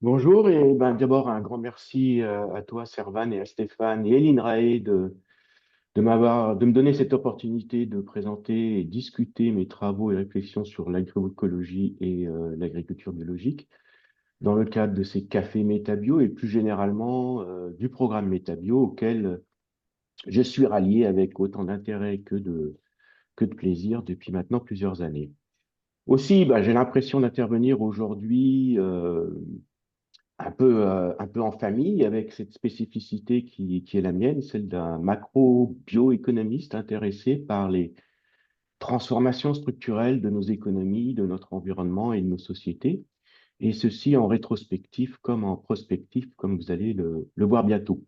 Bonjour et d'abord un grand merci à toi Servan et à Stéphane et Eline Rae de me donner cette opportunité de présenter et discuter mes travaux et réflexions sur l'agroécologie et l'agriculture biologique dans le cadre de ces cafés Métabio et plus généralement du programme Métabio auquel je suis rallié avec autant d'intérêt que de plaisir depuis maintenant plusieurs années. Aussi, j'ai l'impression d'intervenir aujourd'hui un peu en famille avec cette spécificité qui est la mienne, celle d'un macro-bioéconomiste intéressé par les transformations structurelles de nos économies, de notre environnement et de nos sociétés, et ceci en rétrospective comme en prospective, comme vous allez le voir bientôt.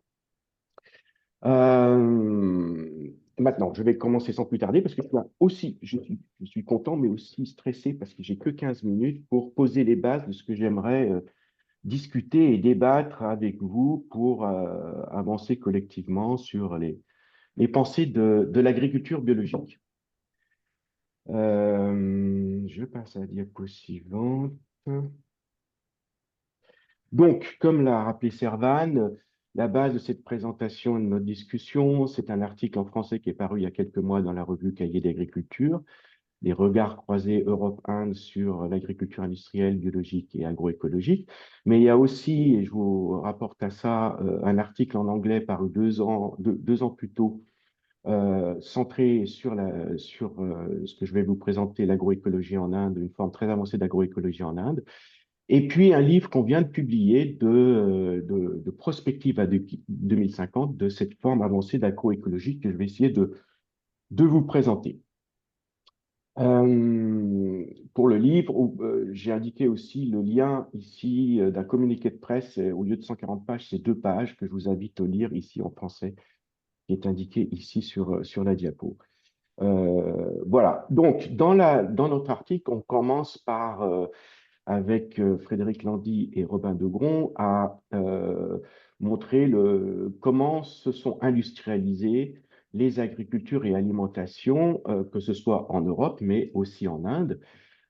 Maintenant, je vais commencer sans plus tarder parce que je suis content, mais aussi stressé parce que j'ai que 15 minutes pour poser les bases de ce que j'aimerais discuter et débattre avec vous pour avancer collectivement sur les pensées de l'agriculture biologique. Je passe à la diapo suivante. Donc, comme l'a rappelé Servan, la base de cette présentation et de notre discussion, c'est un article en français qui est paru il y a quelques mois dans la revue Cahiers d'agriculture, les regards croisés Europe-Inde sur l'agriculture industrielle, biologique et agroécologique. Mais il y a aussi, et je vous rapporte à ça, un article en anglais paru 2 ans plus tôt, centré sur ce que je vais vous présenter, l'agroécologie en Inde, une forme très avancée d'agroécologie en Inde. Et puis un livre qu'on vient de publier de prospective à 2050 de cette forme avancée d'agroécologie que je vais essayer de vous présenter. Pour le livre, j'ai indiqué aussi le lien ici d'un communiqué de presse. Au lieu de 140 pages, c'est 2 pages que je vous invite à lire ici en français, qui est indiqué ici sur la diapo. Voilà. Donc, dans notre article, on commence avec Frédéric Landy et Robin Degron, à montrer comment se sont industrialisées les agricultures et alimentations, que ce soit en Europe, mais aussi en Inde,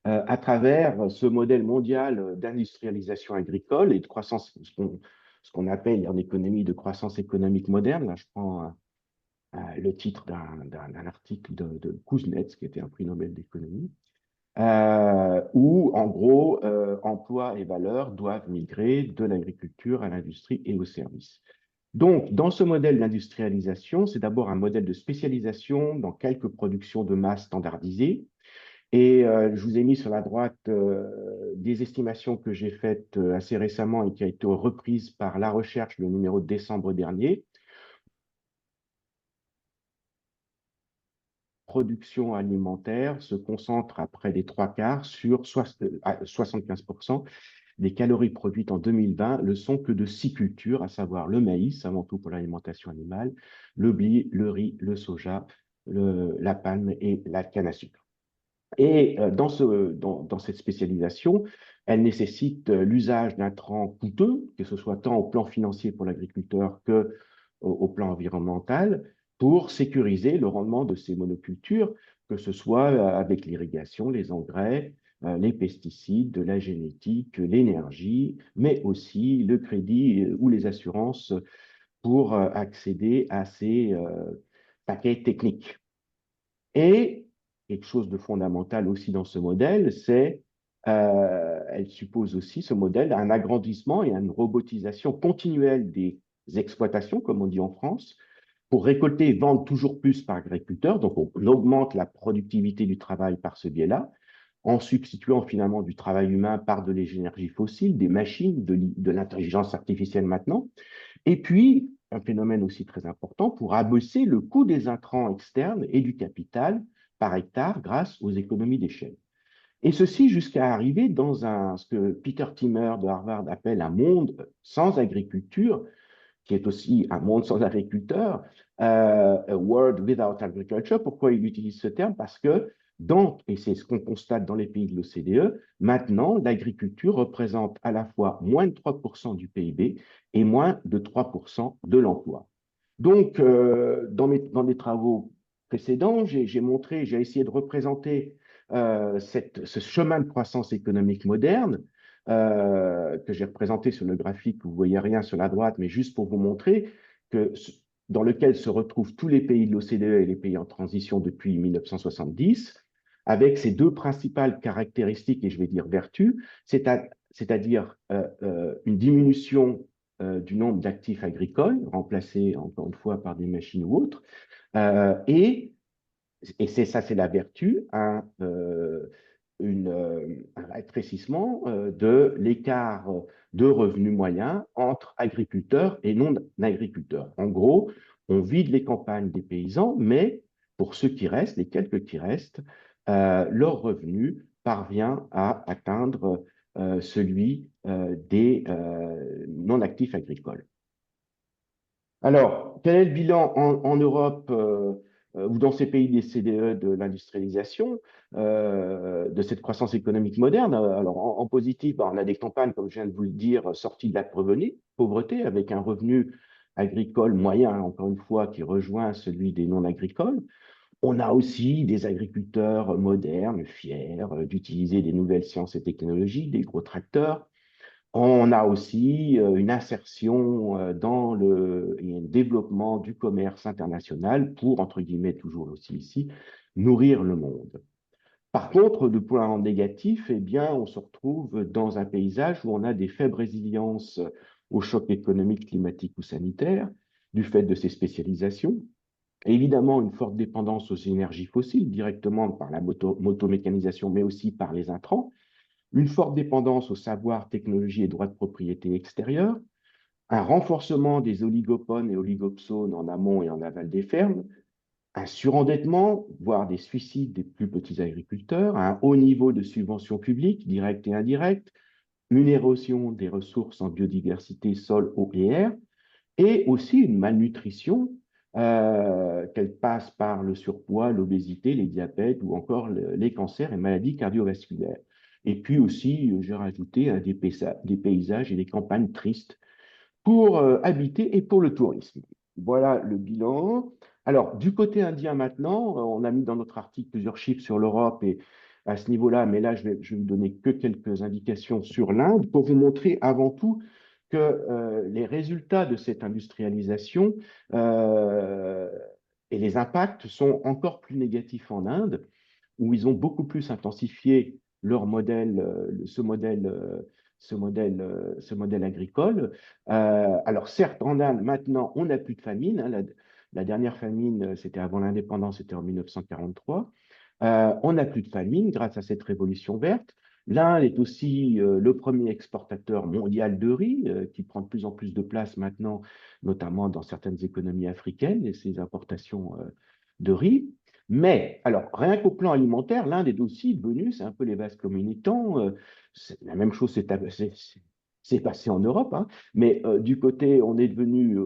à travers ce modèle mondial d'industrialisation agricole et de croissance, ce qu'on appelle en économie de croissance économique moderne. Là, je prends le titre d'un article de Kuznets, qui était un prix Nobel d'économie, où, en gros, emploi et valeurs doivent migrer de l'agriculture à l'industrie et aux services. Donc, dans ce modèle d'industrialisation, c'est d'abord un modèle de spécialisation dans quelques productions de masse standardisées. Et je vous ai mis sur la droite des estimations que j'ai faites assez récemment et qui a été reprise par La Recherche, le numéro de décembre dernier. Production alimentaire se concentre à près des 3 quarts sur 75% des calories produites en 2020 ne sont que de 6 cultures, à savoir le maïs, avant tout pour l'alimentation animale, le blé, le riz, le soja, la palme et la canne à sucre. Et dans cette spécialisation, elle nécessite l'usage d'intrants coûteux, que ce soit tant au plan financier pour l'agriculteur que au plan environnemental, pour sécuriser le rendement de ces monocultures, que ce soit avec l'irrigation, les engrais, les pesticides, la génétique, l'énergie, mais aussi le crédit ou les assurances pour accéder à ces paquets techniques. Et quelque chose de fondamental aussi dans ce modèle, elle suppose aussi ce modèle un agrandissement et une robotisation continuelle des exploitations, comme on dit en France, pour récolter et vendre toujours plus par agriculteur. Donc, on augmente la productivité du travail par ce biais-là, en substituant finalement du travail humain par de l'énergie fossile, des machines, de l'intelligence artificielle maintenant. Et puis, un phénomène aussi très important pour abaisser le coût des intrants externes et du capital par hectare grâce aux économies d'échelle. Et ceci jusqu'à arriver dans ce que Peter Timmer de Harvard appelle un monde sans agriculture, qui est aussi un monde sans agriculteurs, a world without agriculture. Pourquoi il utilise ce terme? Parce que et c'est ce qu'on constate dans les pays de l'OCDE, maintenant, l'agriculture représente à la fois moins de 3% du PIB et moins de 3% de l'emploi. Donc, dans mes travaux précédents, j'ai essayé de représenter ce chemin de croissance économique moderne que j'ai représenté sur le graphique, vous ne voyez rien sur la droite, mais juste pour vous montrer que dans lequel se retrouvent tous les pays de l'OCDE et les pays en transition depuis 1970, avec ces deux principales caractéristiques, et je vais dire vertus, c'est-à-dire une diminution du nombre d'actifs agricoles, remplacés encore une fois par des machines ou autres, et c'est ça, c'est la vertu, un rétrécissement de l'écart de revenus moyens entre agriculteurs et non-agriculteurs. En gros, on vide les campagnes des paysans, mais pour ceux qui restent, les quelques qui restent, leur revenu parvient à atteindre celui des non-actifs agricoles. Alors, quel est le bilan en Europe ou dans ces pays des CDE de l'industrialisation, de cette croissance économique moderne? Alors, en positif, on a des campagnes, comme je viens de vous le dire, sorties de la pauvreté, avec un revenu agricole moyen, encore une fois, qui rejoint celui des non-agricoles. On a aussi des agriculteurs modernes, fiers d'utiliser des nouvelles sciences et technologies, des gros tracteurs. On a aussi une insertion dans et un développement du commerce international pour, entre guillemets, toujours aussi ici, nourrir le monde. Par contre, de point négatif, eh bien, on se retrouve dans un paysage où on a des faibles résiliences aux chocs économiques, climatiques ou sanitaires, du fait de ces spécialisations. Et évidemment, une forte dépendance aux énergies fossiles, directement par la motomécanisation, mais aussi par les intrants, une forte dépendance aux savoirs, technologies et droits de propriété extérieurs, un renforcement des oligopones et oligopsones en amont et en aval des fermes, un surendettement, voire des suicides des plus petits agriculteurs, un haut niveau de subventions publiques, directes et indirectes, une érosion des ressources en biodiversité, sol, eau et air, et aussi une malnutrition, qu'elle passe par le surpoids, l'obésité, les diabètes ou encore les cancers et maladies cardiovasculaires. Et puis aussi, j'ai rajouté des paysages et des campagnes tristes pour habiter et pour le tourisme. Voilà le bilan. Alors, du côté indien maintenant, on a mis dans notre article plusieurs chiffres sur l'Europe et à ce niveau-là, mais là, je vais vous donner que quelques indications sur l'Inde pour vous montrer avant tout que les résultats de cette industrialisation euh, et les impacts sont encore plus négatifs en Inde, où ils ont beaucoup plus intensifié leur modèle, ce modèle agricole. Alors certes, en Inde, maintenant, on n'a plus de famine. Hein, la dernière famine, c'était avant l'indépendance, c'était en 1943. On n'a plus de famine grâce à cette révolution verte. L'Inde est aussi le premier exportateur mondial de riz, qui prend de plus en plus de place maintenant, notamment dans certaines économies africaines et ses importations de riz. Mais, alors, rien qu'au plan alimentaire, l'Inde est aussi devenue, c'est un peu les vases communicants, la même chose s'est passé en Europe, hein, mais du côté, on est devenu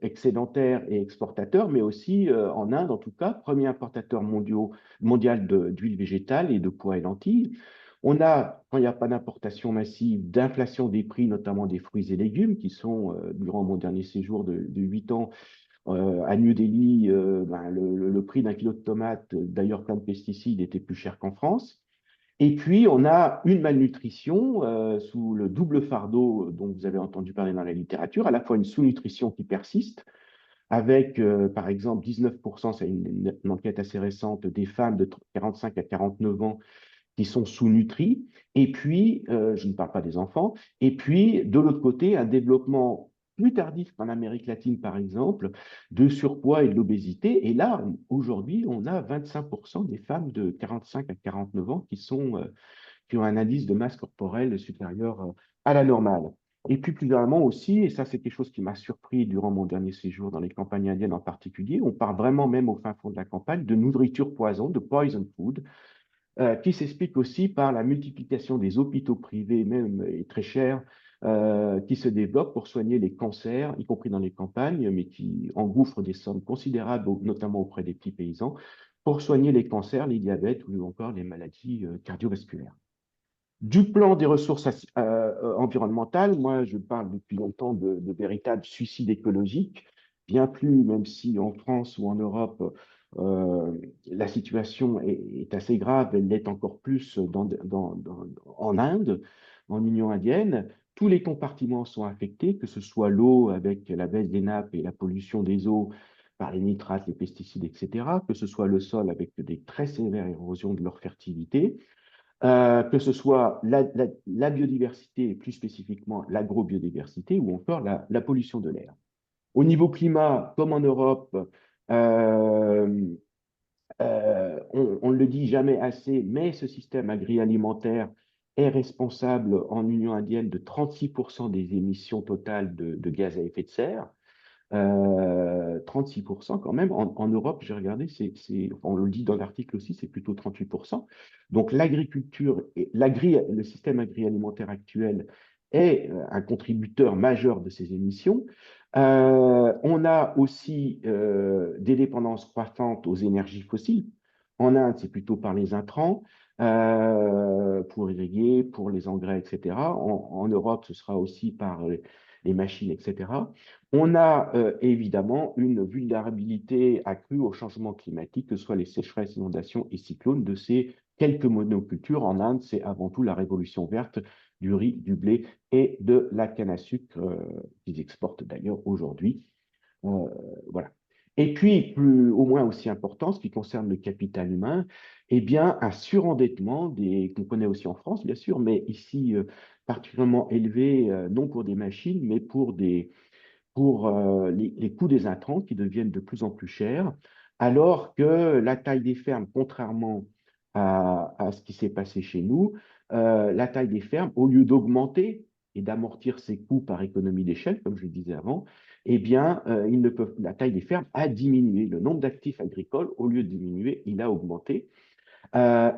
excédentaire et exportateur, mais aussi en Inde, en tout cas, premier importateur mondial d'huile végétale et de pois et lentilles. On a, quand il n'y a pas d'importation massive, d'inflation des prix, notamment des fruits et légumes, qui sont, durant mon dernier séjour de 8 ans, à New Delhi, ben, le prix d'un kilo de tomates, d'ailleurs plein de pesticides, était plus cher qu'en France. Et puis, on a une malnutrition sous le double fardeau dont vous avez entendu parler dans la littérature, à la fois une sous-nutrition qui persiste, avec, par exemple, 19%, c'est une enquête assez récente, des femmes de 45 à 49 ans qui sont sous-nutris, et puis, je ne parle pas des enfants, et puis, de l'autre côté, un développement plus tardif qu'en Amérique latine, par exemple, de surpoids et de l'obésité. Et là, aujourd'hui, on a 25% des femmes de 45 à 49 ans qui ont un indice de masse corporelle supérieur à la normale. Et puis plus généralement aussi, et ça c'est quelque chose qui m'a surpris durant mon dernier séjour dans les campagnes indiennes en particulier, on parle vraiment même au fin fond de la campagne de nourriture poison, de poison food, qui s'explique aussi par la multiplication des hôpitaux privés, même et très chers, qui se développent pour soigner les cancers, y compris dans les campagnes, mais qui engouffrent des sommes considérables, notamment auprès des petits paysans, pour soigner les cancers, les diabètes ou encore les maladies cardiovasculaires. Du plan des ressources environnementales, moi je parle depuis longtemps de véritable suicide écologique, bien plus, même si en France ou en Europe, la situation est assez grave, elle l'est encore plus en Inde. en Union indienne. Tous les compartiments sont affectés, que ce soit l'eau avec la baisse des nappes et la pollution des eaux par les nitrates, les pesticides, etc., que ce soit le sol avec des très sévères érosions de leur fertilité, que ce soit la biodiversité, et plus spécifiquement l'agrobiodiversité, ou encore la pollution de l'air. Au niveau climat, comme en Europe, euh, on ne le dit jamais assez, mais ce système agroalimentaire est responsable en Union indienne de 36% des émissions totales de gaz à effet de serre. 36% quand même. En Europe, j'ai regardé, on le dit dans l'article aussi, c'est plutôt 38%. Donc l'agriculture, le système agroalimentaire actuel est un contributeur majeur de ces émissions. On a aussi des dépendances croissantes aux énergies fossiles. En Inde, c'est plutôt par les intrants pour irriguer, pour les engrais, etc. En Europe, ce sera aussi par les machines, etc. On a évidemment une vulnérabilité accrue au changement climatique, que ce soit les sécheresses, inondations et cyclones de ces quelques monocultures. En Inde, c'est avant tout la révolution verte du riz, du blé et de la canne à sucre qu'ils exportent d'ailleurs aujourd'hui. Euh, voilà. Et puis, au moins aussi important, ce qui concerne le capital humain, eh bien, un surendettement qu'on connaît aussi en France, bien sûr, mais ici particulièrement élevé, non pour des machines, mais pour les coûts des intrants qui deviennent de plus en plus chers, alors que la taille des fermes, contrairement à ce qui s'est passé chez nous, la taille des fermes, au lieu d'augmenter et d'amortir ses coûts par économie d'échelle, comme je le disais avant, eh bien, la taille des fermes a diminué. Le nombre d'actifs agricoles, au lieu de diminuer, il a augmenté.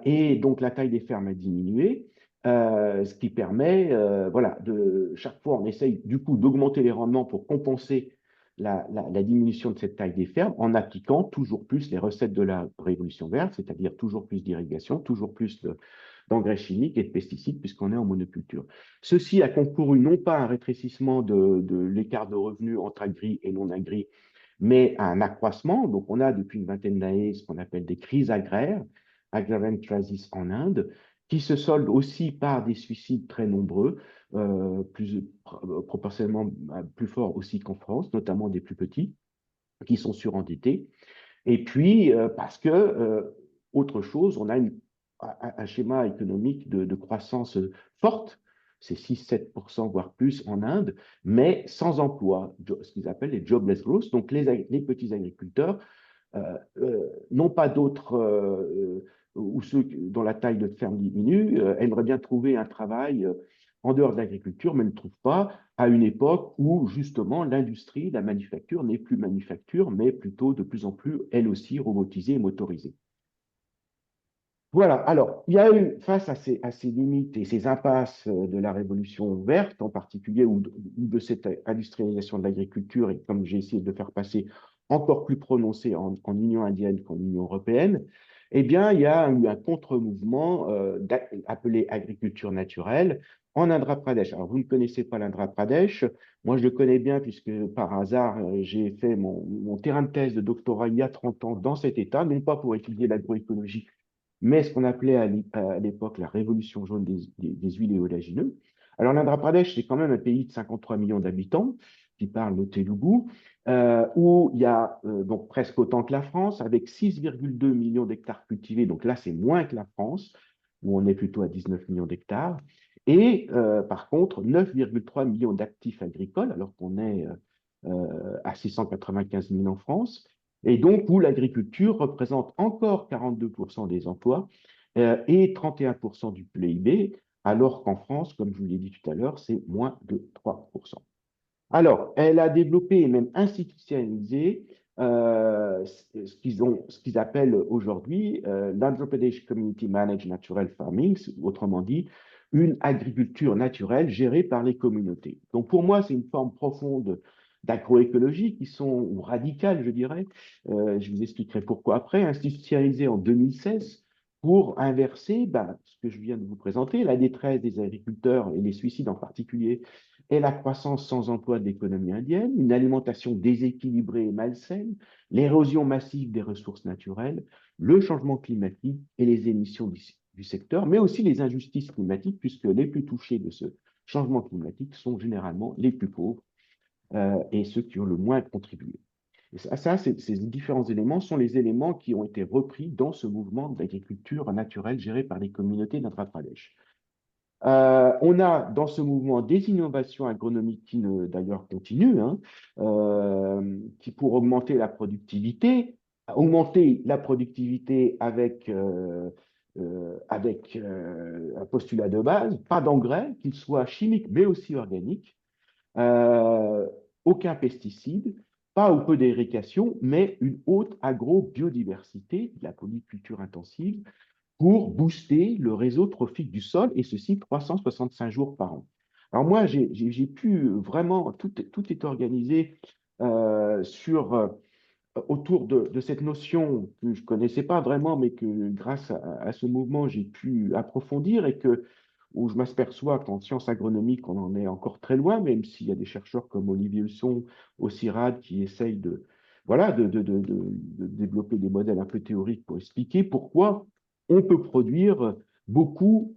Et donc, la taille des fermes a diminué, ce qui permet, voilà, chaque fois, on essaye du coup d'augmenter les rendements pour compenser la diminution de cette taille des fermes en appliquant toujours plus les recettes de la révolution verte, c'est-à-dire toujours plus d'irrigation, toujours plus d'engrais chimiques et de pesticides, puisqu'on est en monoculture. Ceci a concouru non pas à un rétrécissement de l'écart de revenus entre agri et non agri, mais à un accroissement. Donc, on a depuis une vingtaine d'années ce qu'on appelle des crises agraires, Agrarian Crisis en Inde, qui se soldent aussi par des suicides très nombreux, proportionnellement plus forts aussi qu'en France, notamment des plus petits, qui sont surendettés. Et puis, parce que, autre chose, on a un schéma économique de croissance forte, c'est 6-7%, voire plus en Inde, mais sans emploi, ce qu'ils appellent les jobless growth. Donc, les petits agriculteurs n'ont pas d'autres, ou ceux dont la taille de ferme diminue, aimeraient bien trouver un travail en dehors de l'agriculture, mais ne le trouvent pas à une époque où justement l'industrie, la manufacture n'est plus manufacture, mais plutôt de plus en plus, elle aussi, robotisée et motorisée. Voilà, alors, il y a eu, face à ces limites et ces impasses de la révolution verte en particulier, ou de cette industrialisation de l'agriculture, et comme j'ai essayé de le faire passer encore plus prononcé en Union indienne qu'en Union européenne, eh bien, il y a eu un contre-mouvement appelé agriculture naturelle en Andhra Pradesh. Alors, vous ne connaissez pas l'Andhra Pradesh, moi je le connais bien puisque par hasard, j'ai fait mon terrain de thèse de doctorat il y a 30 ans dans cet État, non pas pour étudier l'agroécologie, mais ce qu'on appelait à l'époque la révolution jaune des huiles et oléagineux. Alors, l'Andhra Pradesh, c'est quand même un pays de 53 millions d'habitants qui parle le Telugu, où il y a donc presque autant que la France, avec 6,2 millions d'hectares cultivés. Donc là, c'est moins que la France, où on est plutôt à 19 millions d'hectares. Et par contre, 9,3 millions d'actifs agricoles, alors qu'on est à 695 000 en France. Et donc, où l'agriculture représente encore 42% des emplois et 31% du PIB, alors qu'en France, comme je vous l'ai dit tout à l'heure, c'est moins de 3%. Alors, elle a développé et même institutionnalisé ce qu'ils appellent aujourd'hui l'Andhra Pradesh Community Managed Natural Farming, autrement dit, une agriculture naturelle gérée par les communautés. Donc, pour moi, c'est une forme profonde d'agroécologie qui sont, ou radicales, je dirais. Je vous expliquerai pourquoi après, institutionnalisée en 2016 pour inverser ce que je viens de vous présenter, la détresse des agriculteurs et les suicides en particulier et la croissance sans emploi de l'économie indienne, une alimentation déséquilibrée et malsaine, l'érosion massive des ressources naturelles, le changement climatique et les émissions du secteur, mais aussi les injustices climatiques, puisque les plus touchés de ce changement climatique sont généralement les plus pauvres et ceux qui ont le moins contribué. Et ces différents éléments sont les éléments qui ont été repris dans ce mouvement d'agriculture naturelle géré par les communautés d'Andhra Pradesh. On a dans ce mouvement des innovations agronomiques qui d'ailleurs continuent, hein, qui pour augmenter la productivité avec un postulat de base, pas d'engrais, qu'ils soient chimiques mais aussi organiques, euh, aucun pesticide, pas ou peu d'irrigation, mais une haute agrobiodiversité, de la polyculture intensive, pour booster le réseau trophique du sol, et ceci 365 jours par an. Alors moi, j'ai pu vraiment, tout est organisé autour de cette notion que je ne connaissais pas vraiment, mais que grâce à ce mouvement, j'ai pu approfondir et où je m'aperçois qu'en sciences agronomiques, on en est encore très loin, même s'il y a des chercheurs comme Olivier Husson au CIRAD qui essayent voilà, de développer des modèles un peu théoriques pour expliquer pourquoi on peut produire beaucoup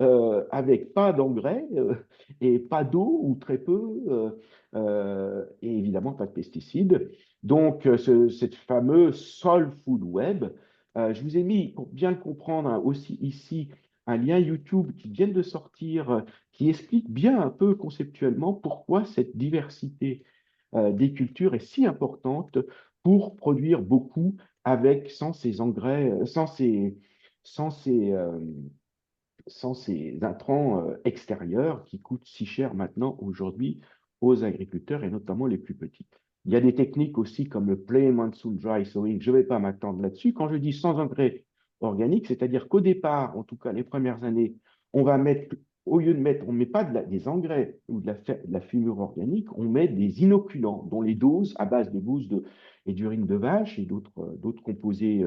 avec pas d'engrais et pas d'eau ou très peu, et évidemment pas de pesticides. Donc, cette fameuse Soul Food Web, je vous ai mis, pour bien le comprendre, hein, aussi ici, un lien YouTube qui vient de sortir, qui explique bien un peu conceptuellement pourquoi cette diversité des cultures est si importante pour produire beaucoup sans ces engrais, sans ces, euh, sans ces intrants extérieurs qui coûtent si cher maintenant aujourd'hui aux agriculteurs et notamment les plus petits. Il y a des techniques aussi comme le Plain Monsoon Dry Sowing, je ne vais pas m'attendre là-dessus. Quand je dis sans engrais organiques, c'est-à-dire qu'au départ, en tout cas les premières années, on va mettre, au lieu de mettre, on ne met pas des engrais ou de la fumure organique, on met des inoculants dont les doses à base de bouse et d'urine de vache et d'autres composés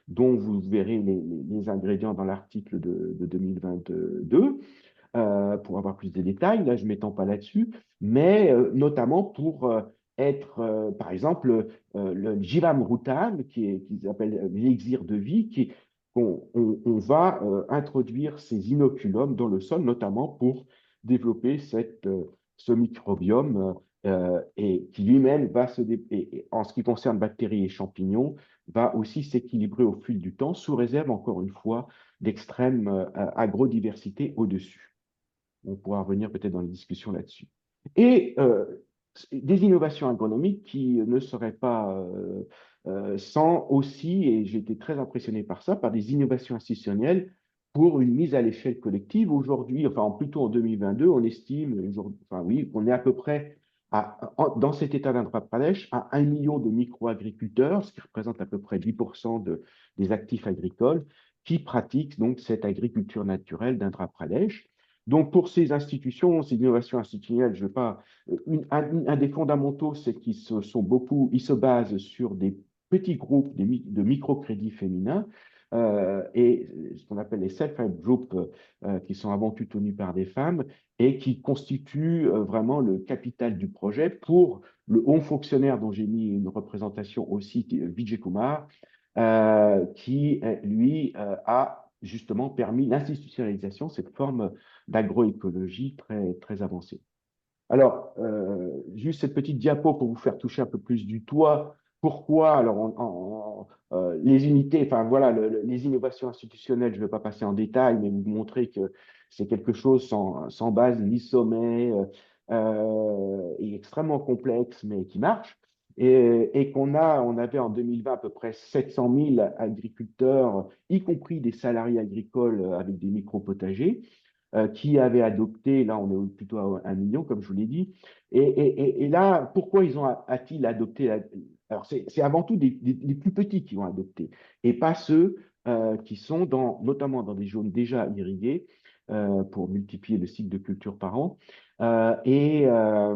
dont vous verrez les ingrédients dans l'article de 2022 pour avoir plus de détails. Là, je ne m'étends pas là-dessus, mais notamment pour par exemple, le Jivamrutan, qu'ils appellent l'élixir de vie, on va introduire ces inoculums dans le sol, notamment pour développer ce microbiome et qui lui-même en ce qui concerne bactéries et champignons, va aussi s'équilibrer au fil du temps, sous réserve, encore une fois, d'extrême agrodiversité au-dessus. On pourra revenir peut-être dans les discussions là-dessus. Et des innovations agronomiques qui ne seraient pas sans aussi, et j'ai été très impressionné par ça, par des innovations institutionnelles pour une mise à l'échelle collective. Aujourd'hui, enfin plutôt en 2022, on estime, enfin oui, qu'on est à peu près dans cet état d'Andhra Pradesh à 1 million de micro-agriculteurs, ce qui représente à peu près 10% des actifs agricoles, qui pratiquent donc cette agriculture naturelle d'Andhra Pradesh. Donc, pour ces institutions, ces innovations institutionnelles, je veux pas. Un des fondamentaux, c'est ils se basent sur des petits groupes de microcrédits féminins et ce qu'on appelle les self-help groups, qui sont avant tout tenus par des femmes et qui constituent vraiment le capital du projet pour le haut fonctionnaire dont j'ai mis une représentation aussi, Vijay Kumar, qui, lui, a justement permis l'institutionnalisation, cette forme d'agroécologie très, très avancée. Alors, juste cette petite diapo pour vous faire toucher un peu plus du toit. Pourquoi? Alors, les unités, enfin voilà, les innovations institutionnelles, je ne vais pas passer en détail, mais vous montrer que c'est quelque chose sans base ni sommet et extrêmement complexe, mais qui marche. Et on avait en 2020 à peu près 700 000 agriculteurs, y compris des salariés agricoles avec des micro-potagers qui avaient adopté, là on est plutôt à 1 million, comme je vous l'ai dit. Et là, pourquoi a-t-il adopté Alors, c'est avant tout les plus petits qui ont adopté, et pas ceux qui sont notamment dans des zones déjà irriguées, pour multiplier le cycle de culture par an, euh, et, euh,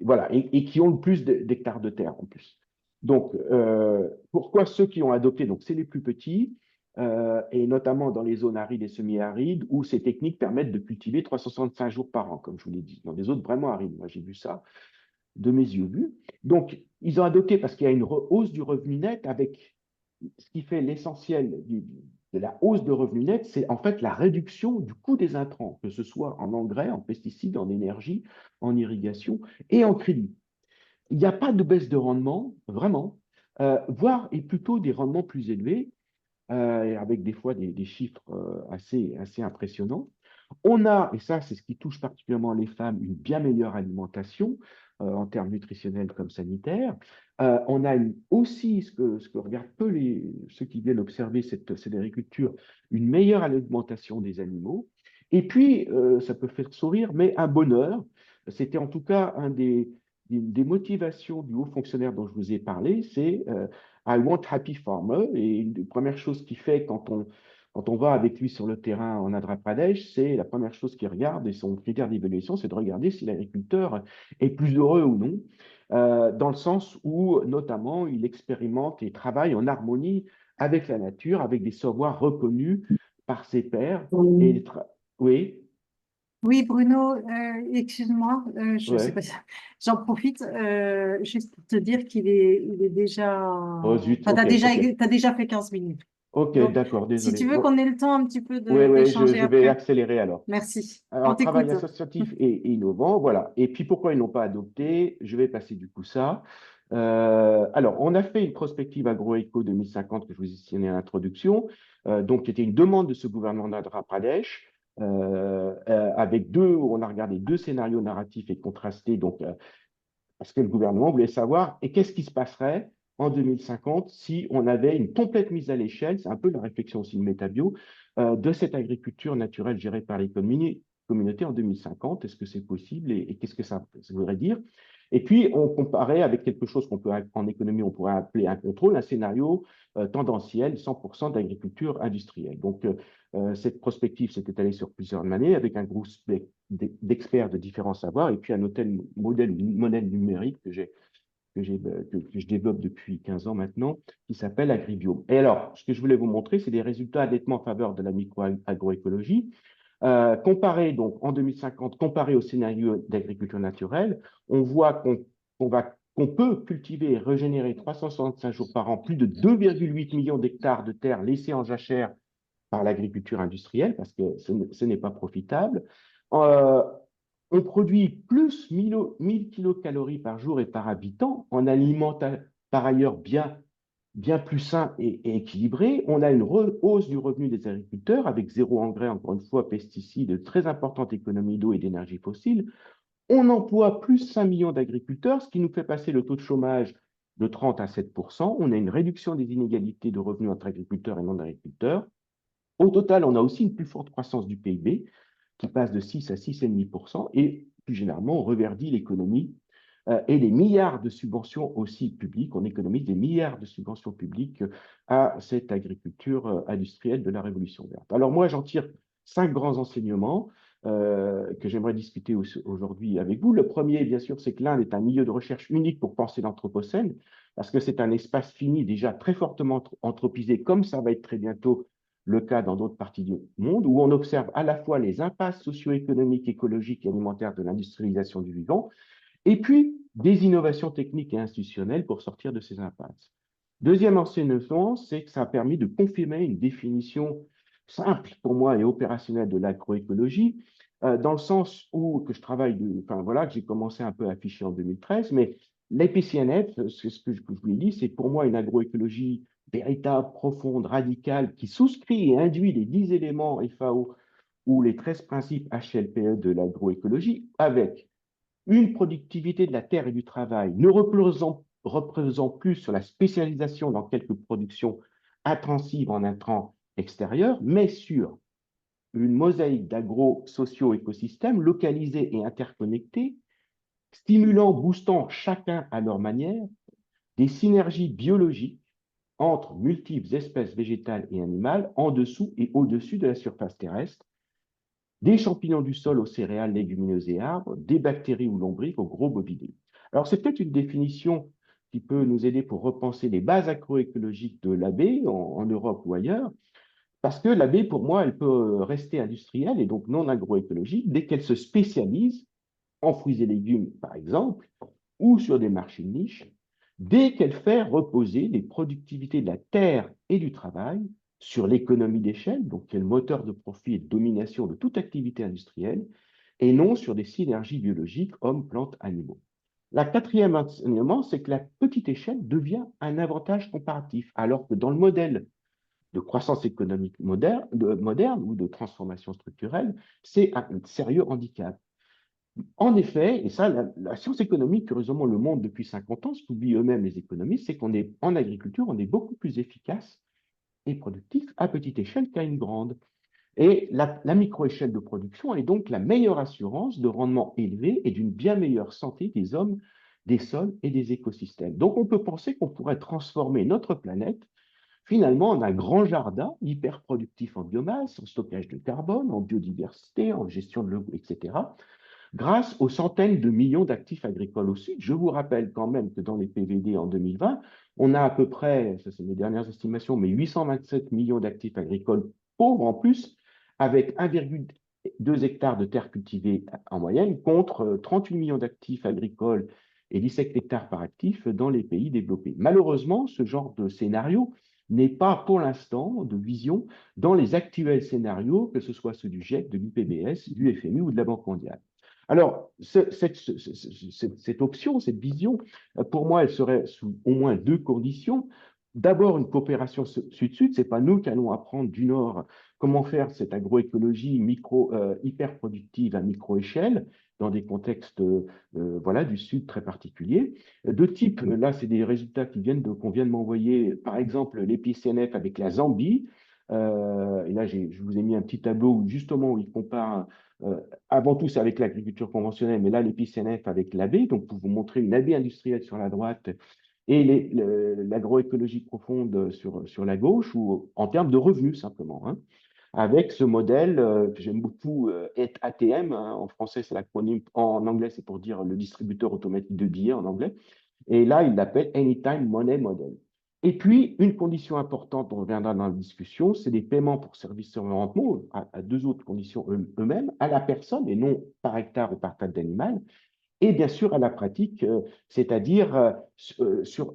voilà, et qui ont le plus d'hectares de terre en plus. Donc, pourquoi ceux qui ont adopté? Donc, c'est les plus petits, et notamment dans les zones arides et semi-arides, où ces techniques permettent de cultiver 365 jours par an, comme je vous l'ai dit. Dans des zones vraiment arides, moi j'ai vu ça de mes yeux vus. Donc, ils ont adopté parce qu'il y a une hausse du revenu net avec ce qui fait l'essentiel de la hausse de revenus nets, c'est en fait la réduction du coût des intrants, que ce soit en engrais, en pesticides, en énergie, en irrigation et en crédit. Il n'y a pas de baisse de rendement, vraiment, voire et plutôt des rendements plus élevés, avec des fois des chiffres assez impressionnants. On a, et ça c'est ce qui touche particulièrement les femmes, une bien meilleure alimentation en termes nutritionnels comme sanitaires. On a aussi, ce que regardent peu ceux qui viennent observer cette agriculture, une meilleure alimentation des animaux. Et puis, ça peut faire sourire, mais un bonheur. C'était en tout cas des motivations du haut fonctionnaire dont je vous ai parlé, c'est I want happy farmer. Et une des premières choses qu'il fait quand on va avec lui sur le terrain en Andhra Pradesh, c'est la première chose qu'il regarde, et son critère d'évaluation, c'est de regarder si l'agriculteur est plus heureux ou non, dans le sens où, notamment, il expérimente et travaille en harmonie avec la nature, avec des savoirs reconnus par ses pairs. Et oui, Oui, Bruno, excuse-moi, je sais ouais. pas, j'en profite juste pour te dire il est déjà, Oh zut, enfin, ok, ok. t'as déjà fait 15 minutes. Ok, Donc, d'accord, si tu désolé. veux Bon, qu'on ait le temps un petit peu oui, oui, je, d'échanger je vais après. accélérer alors. Merci. On Alors, travail t'écoute. associatif et innovant, voilà. Et puis, pourquoi ils n'ont pas adopté? Je vais passer du coup ça. Alors, on a fait une prospective agroéco 2050 que je vous ai mentionné à l'introduction, donc qui était une demande de ce gouvernement d'Andhra Pradesh, avec on a regardé deux scénarios narratifs et contrastés, donc parce que le gouvernement voulait savoir et qu'est-ce qui se passerait en 2050 si on avait une complète mise à l'échelle, c'est un peu la réflexion aussi de Métabio, de cette agriculture naturelle gérée par les communautés en 2050. Est-ce que c'est possible et qu'est-ce que ça voudrait dire? Et puis, on comparait avec quelque chose qu'on peut, en économie, on pourrait appeler un contrôle, un scénario tendanciel, 100% d'agriculture industrielle. Donc, cette prospective s'est étalée sur plusieurs années avec un groupe d'experts de différents savoirs et puis un modèle numérique que je développe depuis 15 ans maintenant, qui s'appelle Agribiome. Et alors, ce que je voulais vous montrer, c'est des résultats nettement en faveur de la micro-agroécologie. Comparé donc en 2050, comparé au scénario d'agriculture naturelle, on voit qu'on peut cultiver et régénérer 365 jours par an plus de 2,8 millions d'hectares de terres laissées en jachère par l'agriculture industrielle parce que ce n'est pas profitable. Euh, on produit plus 1000 kilocalories par jour et par habitant en aliments par ailleurs bien plus sain et équilibré. On a une hausse du revenu des agriculteurs avec zéro engrais, encore une fois, pesticides, très importante économie d'eau et d'énergie fossile. On emploie plus 5 millions d'agriculteurs, ce qui nous fait passer le taux de chômage de 30 à 7%. On a une réduction des inégalités de revenus entre agriculteurs et non-agriculteurs. Au total, on a aussi une plus forte croissance du PIB qui passe de 6 à 6,5%. Et plus généralement, on reverdit l'économie et les milliards de subventions aussi publiques. On économise des milliards de subventions publiques à cette agriculture industrielle de la Révolution verte. Alors moi, j'en tire 5 grands enseignements que j'aimerais discuter aujourd'hui avec vous. Le premier, bien sûr, c'est que l'Inde est un milieu de recherche unique pour penser l'Anthropocène, parce que c'est un espace fini déjà très fortement anthropisé, comme ça va être très bientôt le cas dans d'autres parties du monde, où on observe à la fois les impasses socio-économiques, écologiques et alimentaires de l'industrialisation du vivant, et puis des innovations techniques et institutionnelles pour sortir de ces impasses. Deuxième enseignement, c'est que ça a permis de confirmer une définition simple pour moi et opérationnelle de l'agroécologie, dans le sens où que je travaille, enfin voilà, que j'ai commencé un peu à afficher en 2013, mais l'EPCNF, c'est ce que je vous ai dit, c'est pour moi une agroécologie véritable, profonde, radicale, qui souscrit et induit les 10 éléments FAO ou les 13 principes HLPE de l'agroécologie, avec une productivité de la terre et du travail ne reposant plus sur la spécialisation dans quelques productions intensives en intrants extérieurs, mais sur une mosaïque d'agro-socio-écosystèmes localisés et interconnectés, stimulant, boostant chacun à leur manière des synergies biologiques entre multiples espèces végétales et animales en dessous et au-dessus de la surface terrestre, des champignons du sol aux céréales, légumineuses et arbres, des bactéries ou lombriques aux gros bovidés. Alors, c'est peut-être une définition qui peut nous aider pour repenser les bases agroécologiques de la baie en Europe ou ailleurs, parce que la baie, pour moi, elle peut rester industrielle et donc non agroécologique dès qu'elle se spécialise en fruits et légumes, par exemple, ou sur des marchés de niche, dès qu'elle fait reposer les productivités de la terre et du travail sur l'économie d'échelle, donc qui est le moteur de profit et de domination de toute activité industrielle, et non sur des synergies biologiques hommes, plantes, animaux. La quatrième enseignement, c'est que la petite échelle devient un avantage comparatif, alors que dans le modèle de croissance économique moderne ou de transformation structurelle, c'est un sérieux handicap. En effet, et ça, la science économique, curieusement, le montre depuis 50 ans, ce qu'oublient eux-mêmes les économistes, c'est qu'on est en agriculture, on est beaucoup plus efficace et productif à petite échelle qu'à une grande. Et la micro-échelle de production est donc la meilleure assurance de rendement élevé et d'une bien meilleure santé des hommes, des sols et des écosystèmes. Donc on peut penser qu'on pourrait transformer notre planète finalement en un grand jardin hyper productif en biomasse, en stockage de carbone, en biodiversité, en gestion de l'eau, etc., grâce aux centaines de millions d'actifs agricoles au sud. Je vous rappelle quand même que dans les PVD en 2020, on a à peu près, ça c'est mes dernières estimations, mais 827 millions d'actifs agricoles pauvres en plus, avec 1,2 hectares de terres cultivées en moyenne, contre 38 millions d'actifs agricoles et 17 hectares par actif dans les pays développés. Malheureusement, ce genre de scénario n'est pas pour l'instant de vision dans les actuels scénarios, que ce soit ceux du GIEC, de l'IPBES, du FMI ou de la Banque mondiale. Alors, cette option, cette vision, pour moi, elle serait sous au moins deux conditions. D'abord, une coopération sud-sud. Ce n'est pas nous qui allons apprendre du Nord comment faire cette agroécologie hyper productive à micro-échelle dans des contextes voilà, du Sud très particuliers. De type, là, c'est des résultats qu'on vient de m'envoyer, par exemple, l'EPCNF avec la Zambie. Et là, je vous ai mis un petit tableau où, justement, où il compare avant tout, c'est avec l'agriculture conventionnelle, mais là, l'EPCNF avec l'AB, donc pour vous montrer une AB industrielle sur la droite et l'agroécologie profonde sur la gauche, ou en termes de revenus simplement, hein, avec ce modèle que j'aime beaucoup, ATM, hein, en français c'est l'acronyme, en anglais c'est pour dire le distributeur automatique de billets en anglais, et là il l'appelle Anytime Money Model. Et puis, une condition importante dont on reviendra dans la discussion, c'est les paiements pour services environnementaux, à deux autres conditions eux-mêmes, à la personne et non par hectare ou par tête d'animal, et bien sûr à la pratique, c'est-à-dire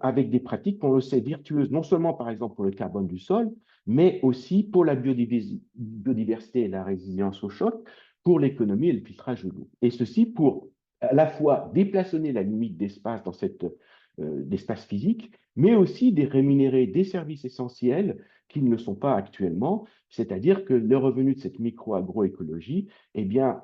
avec des pratiques qu'on le sait vertueuses, non seulement par exemple pour le carbone du sol, mais aussi pour la biodiversité et la résilience au choc, pour l'économie et le filtrage de l'eau. Et ceci pour à la fois déplaçonner la limite d'espace dans l'espace physique, mais aussi de rémunérer des services essentiels qui ne le sont pas actuellement, c'est-à-dire que le revenu de cette micro-agroécologie, eh bien,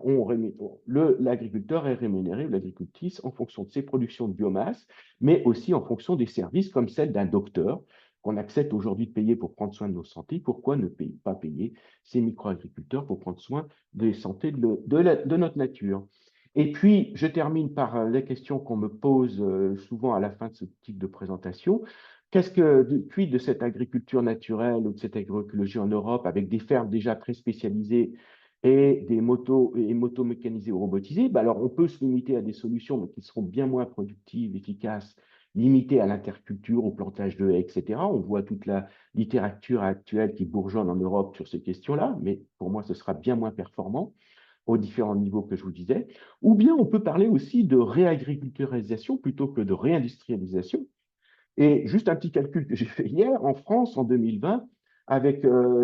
l'agriculteur est rémunéré, ou l'agricultrice, en fonction de ses productions de biomasse, mais aussi en fonction des services comme celle d'un docteur qu'on accepte aujourd'hui de payer pour prendre soin de nos santé. Pourquoi ne pas payer ces micro-agriculteurs pour prendre soin de la santé de notre nature? Et puis, je termine par la question qu'on me pose souvent à la fin de ce type de présentation. Quid de cette agriculture naturelle ou de cette agroécologie en Europe avec des fermes déjà très spécialisées et des motos mécanisées ou robotisées? Ben alors, on peut se limiter à des solutions mais qui seront bien moins productives, efficaces, limitées à l'interculture, au plantage de haies, etc. On voit toute la littérature actuelle qui bourgeonne en Europe sur ces questions-là, mais pour moi, ce sera bien moins performant aux différents niveaux que je vous disais. Ou bien on peut parler aussi de réagriculturalisation plutôt que de réindustrialisation. Et juste un petit calcul que j'ai fait hier, en France, en 2020,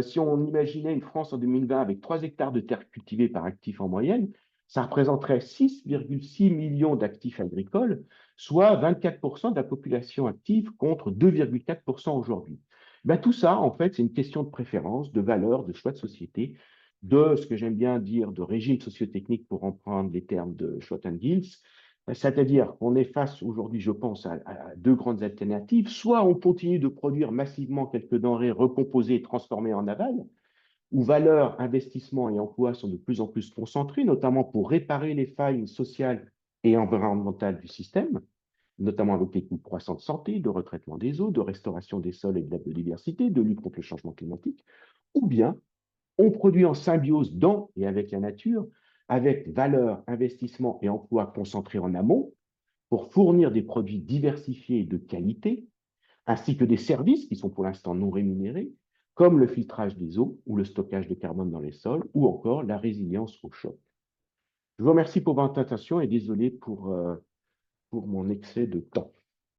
si on imaginait une France en 2020 avec 3 hectares de terres cultivées par actif en moyenne, ça représenterait 6,6 millions d'actifs agricoles, soit 24% de la population active contre 2,4% aujourd'hui. Ben, tout ça, en fait, c'est une question de préférence, de valeur, de choix de société, de ce que j'aime bien dire de régime sociotechnique pour reprendre les termes de Schott-Gills. C'est-à-dire qu'on est face aujourd'hui, je pense, à deux grandes alternatives. Soit on continue de produire massivement quelques denrées recomposées et transformées en aval, où valeur, investissement et emploi sont de plus en plus concentrés, notamment pour réparer les failles sociales et environnementales du système, notamment avec les coûts croissants de santé, de retraitement des eaux, de restauration des sols et de la biodiversité, de lutte contre le changement climatique, ou bien on produit en symbiose dans et avec la nature, avec valeur, investissement et emploi concentrés en amont, pour fournir des produits diversifiés et de qualité, ainsi que des services qui sont pour l'instant non rémunérés, comme le filtrage des eaux ou le stockage de carbone dans les sols, ou encore la résilience au choc. Je vous remercie pour votre attention et désolé pour mon excès de temps.